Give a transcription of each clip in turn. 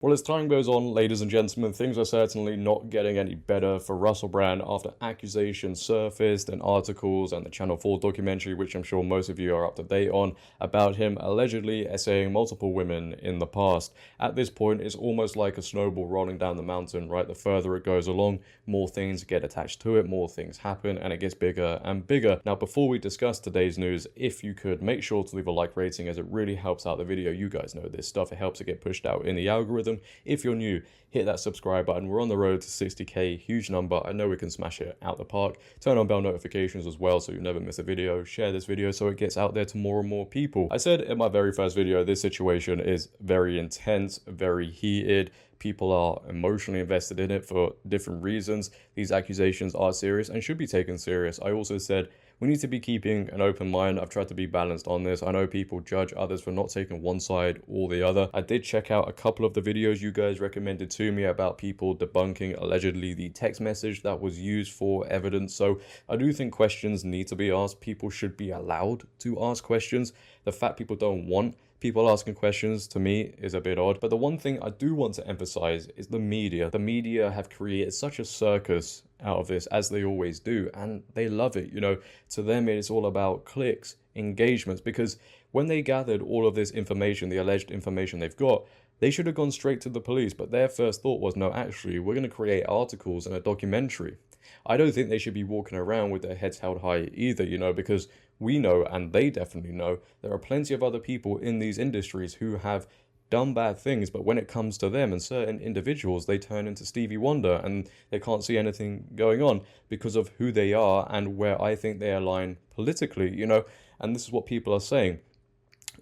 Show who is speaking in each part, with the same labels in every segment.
Speaker 1: Well, as time goes on, ladies and gentlemen, things are certainly not getting any better for Russell Brand after accusations surfaced and articles and the Channel 4 documentary, which I'm sure most of you are up to date on, about him allegedly essaying multiple women in the past. At this point, it's almost like a snowball rolling down the mountain, right? The further it goes along, more things get attached to it, more things happen, and it gets bigger and bigger. Now, before we discuss today's news, if you could make sure to leave a like rating, as it really helps out the video. You guys know this stuff, it helps it get pushed out in the algorithm. If you're new, hit that subscribe button. We're on the road to 60k, huge number. I know we can smash it out the park. Turn on bell notifications as well so you never miss a video. Share this video so it gets out there to more and more people. I said in my very first video, this situation is very intense, very heated. People are emotionally invested in it for different reasons. These accusations are serious and should be taken serious. I also said we need to be keeping an open mind. I've tried to be balanced on this. I know people judge others for not taking one side or the other. I did check out a couple of the videos you guys recommended to me about people debunking allegedly the text message that was used for evidence. So I do think questions need to be asked. People should be allowed to ask questions. The fact people don't want people asking questions, to me, is a bit odd. But the one thing I do want to emphasize is the media. The media have created such a circus out of this, as they always do, and they love it. You know, to them it's all about clicks, engagements, because when they gathered all of this information, the alleged information they've got, they should have gone straight to the police, but their first thought was, no, actually, we're going to create articles and a documentary. I don't think they should be walking around with their heads held high either, you know, because we know, and they definitely know, there are plenty of other people in these industries who have done bad things, but when it comes to them and certain individuals, they turn into Stevie Wonder and they can't see anything going on because of who they are and where I think they align politically, you know, and this is what people are saying.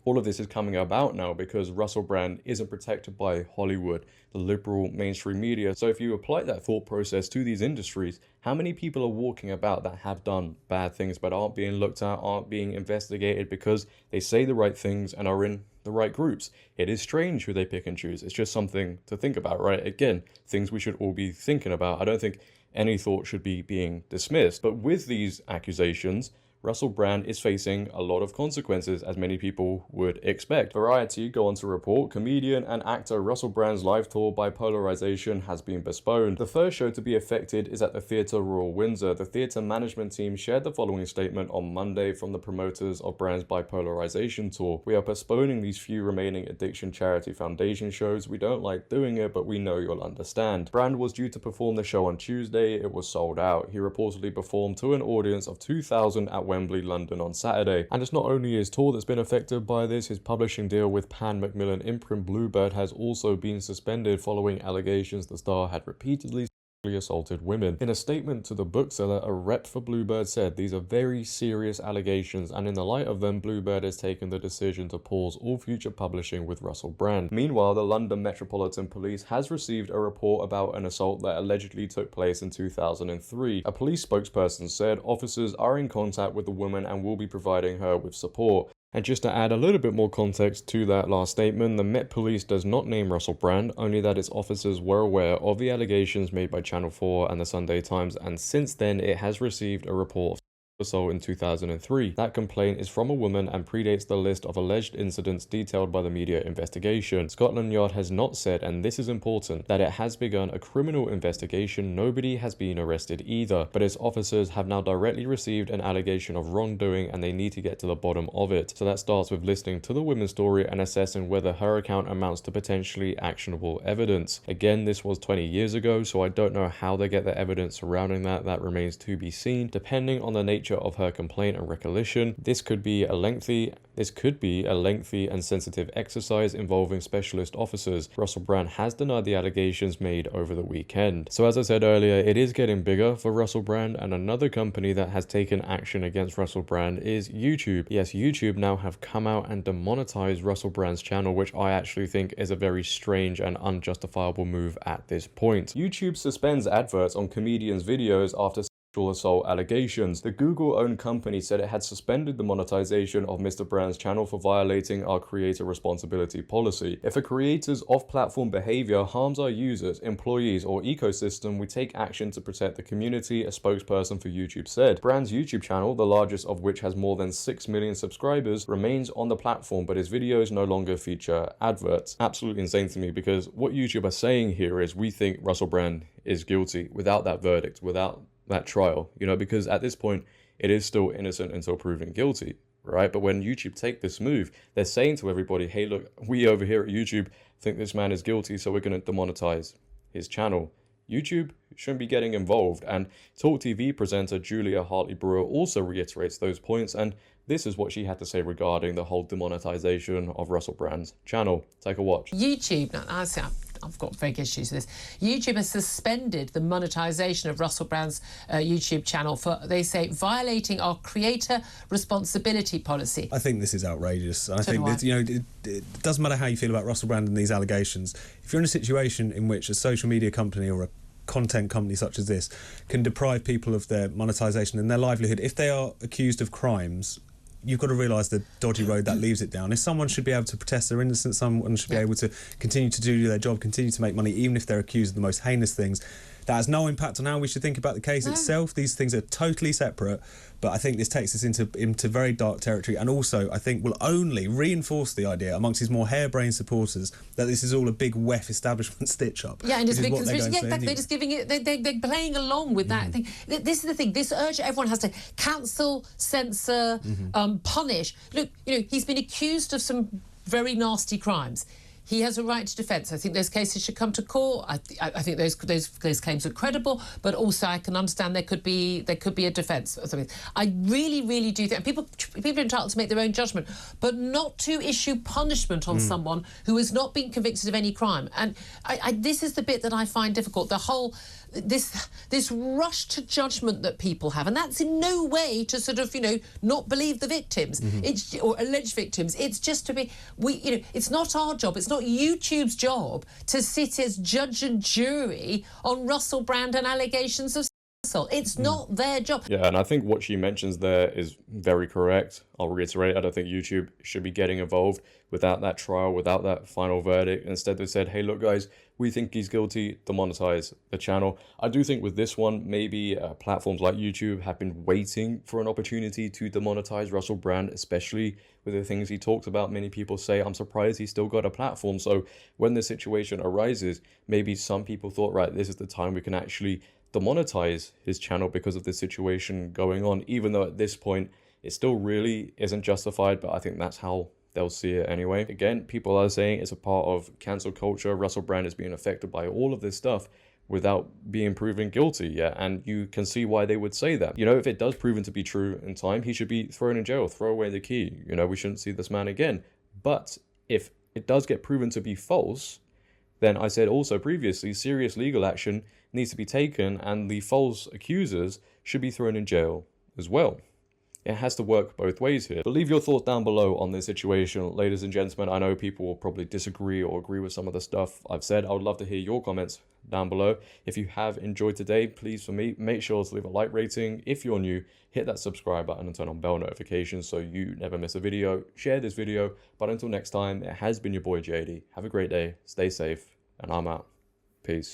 Speaker 1: All of this is coming about now because Russell Brand isn't protected by Hollywood, the liberal mainstream media. So if you apply that thought process to these industries, how many people are walking about that have done bad things but aren't being looked at, aren't being investigated because they say the right things and are in the right groups? It is strange who they pick and choose. It's just something to think about, right? Again, things we should all be thinking about. I don't think any thought should be being dismissed. But with these accusations, Russell Brand is facing a lot of consequences, as many people would expect. Variety go on to report, comedian and actor Russell Brand's live tour Bipolarization has been postponed. The first show to be affected is at the Theatre Royal Windsor. The theatre management team shared the following statement on Monday from the promoters of Brand's Bipolarization tour. We are postponing these few remaining Addiction Charity Foundation shows. We don't like doing it, but we know you'll understand. Brand was due to perform the show on Tuesday. It was sold out. He reportedly performed to an audience of 2,000 at Wembley, London on Saturday. And it's not only his tour that's been affected by this, his publishing deal with Pan Macmillan imprint Bluebird has also been suspended following allegations the star had repeatedly assaulted women. In a statement to the bookseller, a rep for Bluebird said these are very serious allegations, and in the light of them, Bluebird has taken the decision to pause all future publishing with Russell Brand. Meanwhile, the London Metropolitan Police has received a report about an assault that allegedly took place in 2003. A police spokesperson said officers are in contact with the woman and will be providing her with support. And just to add a little bit more context to that last statement, the Met Police does not name Russell Brand, only that its officers were aware of the allegations made by Channel 4 and the Sunday Times, and since then it has received a report of assault in 2003. That complaint is from a woman and predates the list of alleged incidents detailed by the media investigation. Scotland Yard has not said, and this is important, that it has begun a criminal investigation. Nobody has been arrested either, but its officers have now directly received an allegation of wrongdoing and they need to get to the bottom of it. So that starts with listening to the women's story and assessing whether her account amounts to potentially actionable evidence. Again, this was 20 years ago, so I don't know how they get the evidence surrounding that. That remains to be seen. Depending on the nature of her complaint and recollection, this could be a lengthy and sensitive exercise involving specialist officers. Russell Brand has denied the allegations made over the weekend. So as I said earlier, it is getting bigger for Russell Brand, and another company that has taken action against Russell Brand is YouTube. Yes, YouTube now have come out and demonetized Russell Brand's channel, which I actually think is a very strange and unjustifiable move at this point. YouTube suspends adverts on comedians' videos after assault allegations. The Google-owned company said it had suspended the monetization of Mr. Bran's channel for violating our creator responsibility policy. If a creator's off-platform behavior harms our users, employees, or ecosystem, we take action to protect the community, a spokesperson for YouTube said. Bran's YouTube channel, the largest of which has more than 6 million subscribers, remains on the platform, but his videos no longer feature adverts. Absolutely insane to me, because what YouTube are saying here is we think Russell Brand is guilty without that verdict, without that trial, you know, because at this point it is still innocent until proven guilty, right? But when YouTube take this move, they're saying to everybody, hey, look, we over here at YouTube think this man is guilty, so we're going to demonetize his channel. YouTube shouldn't be getting involved. And TalkTV presenter Julia Hartley-Brewer also reiterates those points, and this is what she had to say regarding the whole demonetization of Russell Brand's channel. Take a watch.
Speaker 2: YouTube, now, I've got big issues with this. YouTube has suspended the monetization of Russell Brand's YouTube channel for, they say, violating our creator responsibility policy.
Speaker 3: I think this is outrageous. I think that, you know, it doesn't matter how you feel about Russell Brand and these allegations. If you're in a situation in which a social media company or a content company such as this can deprive people of their monetization and their livelihood, if they are accused of crimes, you've got to realise the dodgy road that leaves it down. If someone should be able to protest their innocence, someone should be able to continue to do their job, continue to make money, even if they're accused of the most heinous things. That has no impact on how we should think about the case itself. These things are totally separate, but I think this takes us into very dark territory, and also I think will only reinforce the idea amongst his more harebrained supporters that this is all a big WEF establishment stitch-up.
Speaker 2: Yeah, and it's a big conspiracy. Yeah, they're just giving it, they're playing along with that thing. This is the thing, this urge everyone has to cancel, censor, punish. Look, you know, he's been accused of some very nasty crimes. He has a right to defence. I think those cases should come to court. I think those claims are credible, but also I can understand there could be a defence or something. I really do think people are entitled to make their own judgment, but not to issue punishment on someone who has not been convicted of any crime. And this is the bit that I find difficult. The whole this rush to judgment that people have, and that's in no way to sort of, you know, not believe the victims, it's, or alleged victims. It's just to be, you know, it's not our job, it's not YouTube's job to sit as judge and jury on Russell Brand and allegations of assault. It's not their job.
Speaker 1: Yeah, and I think what she mentions there is very correct. I'll reiterate, I don't think YouTube should be getting involved without that trial, without that final verdict. Instead, they said, hey, look, guys, we think he's guilty, demonetize the channel. I do think with this one, maybe platforms like YouTube have been waiting for an opportunity to demonetize Russell Brand, especially with the things he talked about. Many people say, I'm surprised he's still got a platform. So when the situation arises, maybe some people thought, right, this is the time we can actually demonetize his channel because of this situation going on, even though at this point it still really isn't justified. But I think that's how they'll see it anyway. Again, people are saying it's a part of cancel culture. Russell Brand is being affected by all of this stuff without being proven guilty yet, and you can see why they would say that. You know, if it does proven to be true in time, he should be thrown in jail, throw away the key. You know, we shouldn't see this man again. But if it does get proven to be false, then I said also previously, serious legal action needs to be taken, and the false accusers should be thrown in jail as well. It has to work both ways here. But leave your thoughts down below on this situation, ladies and gentlemen. I know people will probably disagree or agree with some of the stuff I've said. I would love to hear your comments down below. If you have enjoyed today, please, for me, make sure to leave a like rating. If you're new, hit that subscribe button and turn on bell notifications so you never miss a video. Share this video. But until next time, it has been your boy JD. Have a great day, stay safe, and I'm out. Peace.